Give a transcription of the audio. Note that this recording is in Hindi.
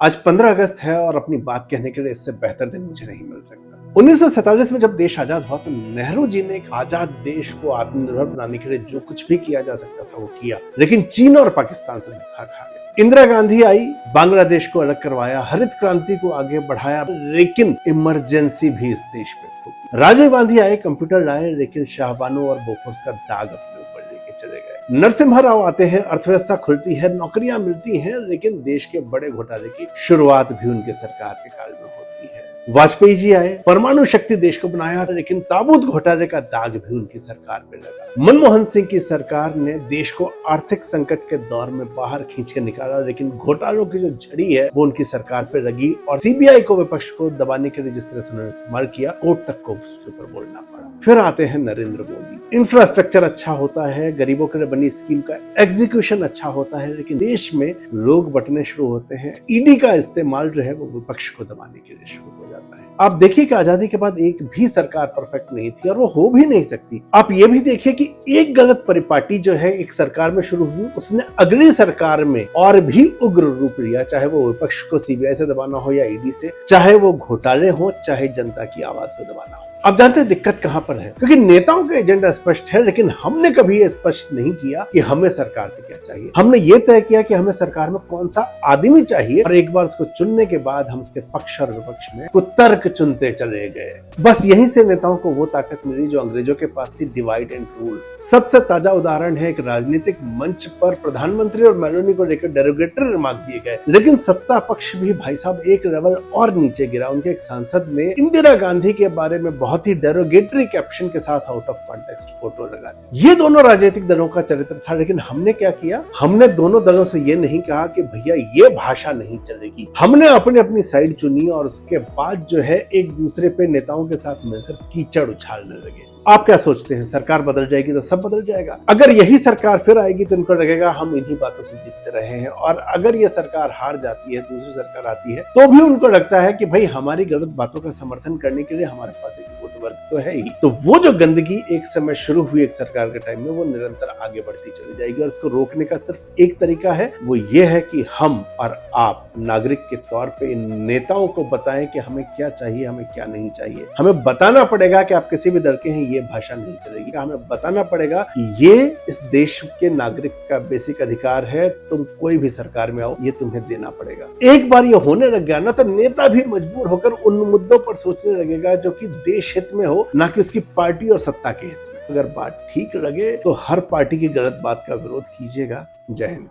आज 15 अगस्त है और अपनी बात कहने के लिए इससे बेहतर दिन मुझे नहीं मिल सकता। 1947 में जब देश आजाद हुआ तो नेहरू जी ने एक आजाद देश को आत्मनिर्भर बनाने के लिए जो कुछ भी किया जा सकता था वो किया, लेकिन चीन और पाकिस्तान से धोखा खा गया। इंदिरा गांधी आई, बांग्लादेश को अलग करवाया, हरित क्रांति को आगे बढ़ाया, लेकिन इमरजेंसी भी इस देश में थी। राजीव गांधी आए, कंप्यूटर लाए, लेकिन शाहबानो और बोफोर्स का दाग अपने ऊपर लेके चले गए। नरसिम्हा राव आते हैं, अर्थव्यवस्था खुलती है, नौकरियां मिलती हैं, लेकिन देश के बड़े घोटाले की शुरुआत भी उनके सरकार के काल में होती है। वाजपेयी जी आए, परमाणु शक्ति देश को बनाया, लेकिन ताबूत घोटाले का दाग भी उनकी सरकार पे लगा। मनमोहन सिंह की सरकार ने देश को आर्थिक संकट के दौर में बाहर खींच के निकाला, लेकिन घोटालों की जो झड़ी है वो उनकी सरकार पे लगी और सीबीआई को विपक्ष को दबाने के लिए जिस तरह से उन्होंने इस्तेमाल किया, कोर्ट तक को उसके ऊपर बोलना पड़ा। फिर आते हैं नरेंद्र मोदी। इंफ्रास्ट्रक्चर अच्छा होता है, गरीबों के लिए बनी स्कीम का एग्जीक्यूशन अच्छा होता है, लेकिन देश में लोग बंटने शुरू होते हैं। ईडी का इस्तेमाल जो है वो विपक्ष को दबाने के लिए शुरू हो जाता है। आप देखिए कि आजादी के बाद एक भी सरकार परफेक्ट नहीं थी और वो हो भी नहीं सकती। आप ये भी देखिए कि एक गलत परिपाटी जो है एक सरकार में शुरू हुई, उसने अगली सरकार में और भी उग्र रूप लिया, चाहे वो विपक्ष को सीबीआई से दबाना हो या ईडी से, चाहे वो घोटाले हो, चाहे जनता की आवाज को दबाना हो। अब जानते हैं दिक्कत कहां पर है, क्योंकि नेताओं का एजेंडा स्पष्ट है, लेकिन हमने कभी ये स्पष्ट नहीं किया कि हमें सरकार से क्या चाहिए। हमने ये तय किया कि हमें सरकार में कौन सा आदमी चाहिए और एक बार उसको चुनने के बाद हम उसके पक्ष और विपक्ष में कुछ तर्क चुनते चले गए। बस यहीं से नेताओं को वो ताकत मिली जो अंग्रेजों के पास थी, डिवाइड एंड रूल। सबसे ताजा उदाहरण है एक राजनीतिक मंच पर प्रधानमंत्री और मेलोनी को लेकर डेरोगेटरी रिमार्क दिए गए, लेकिन सत्ता पक्ष भी भाई साहब एक लेवल और नीचे गिरा। उनके एक सांसद ने इंदिरा गांधी के बारे में बहुत ही डेरोगेटरी कैप्शन के साथ आउट ऑफ कॉन्टेक्स्ट फोटो लगा दी। ये दोनों राजनीतिक दलों का चरित्र था, लेकिन हमने क्या किया, हमने दोनों दलों से ये नहीं कहा कि भैया ये भाषा नहीं चलेगी। हमने अपनी अपनी साइड चुनी और उसके बाद जो है एक दूसरे पे नेताओं के साथ मिलकर कीचड़ उछालने लगे। आप क्या सोचते हैं, सरकार बदल जाएगी तो सब बदल जाएगा? अगर यही सरकार फिर आएगी तो इनको लगेगा हम इन्हीं बातों से जीतते रहे हैं, और अगर ये सरकार हार जाती है, दूसरी सरकार आती है, तो भी उनको लगता है कि भाई हमारी गलत बातों का समर्थन करने के लिए हमारे पास एक वोट वर्ग तो है ही। तो वो जो गंदगी एक समय शुरू हुई एक सरकार के टाइम में, वो निरंतर आगे बढ़ती चली जाएगी और इसको रोकने का सिर्फ एक तरीका है, वो ये है कि हम और आप नागरिक के तौर पे इन नेताओं को बताएं कि हमें क्या चाहिए, हमें क्या नहीं चाहिए। हमें बताना पड़ेगा कि आप किसी भी दल के हैं, ये भाषा नहीं चलेगी। हमें बताना पड़ेगा कि ये इस देश के नागरिक का बेसिक अधिकार है, तुम कोई भी सरकार में आओ, ये तुम्हें देना पड़ेगा। एक बार ये होने लग गया ना, तो नेता भी मजबूर होकर उन मुद्दों पर सोचने लगेगा जो कि देश हित में हो, ना कि उसकी पार्टी और सत्ता के हित में। अगर बात ठीक लगे तो हर पार्टी की गलत बात का विरोध कीजिएगा। जय हिंद।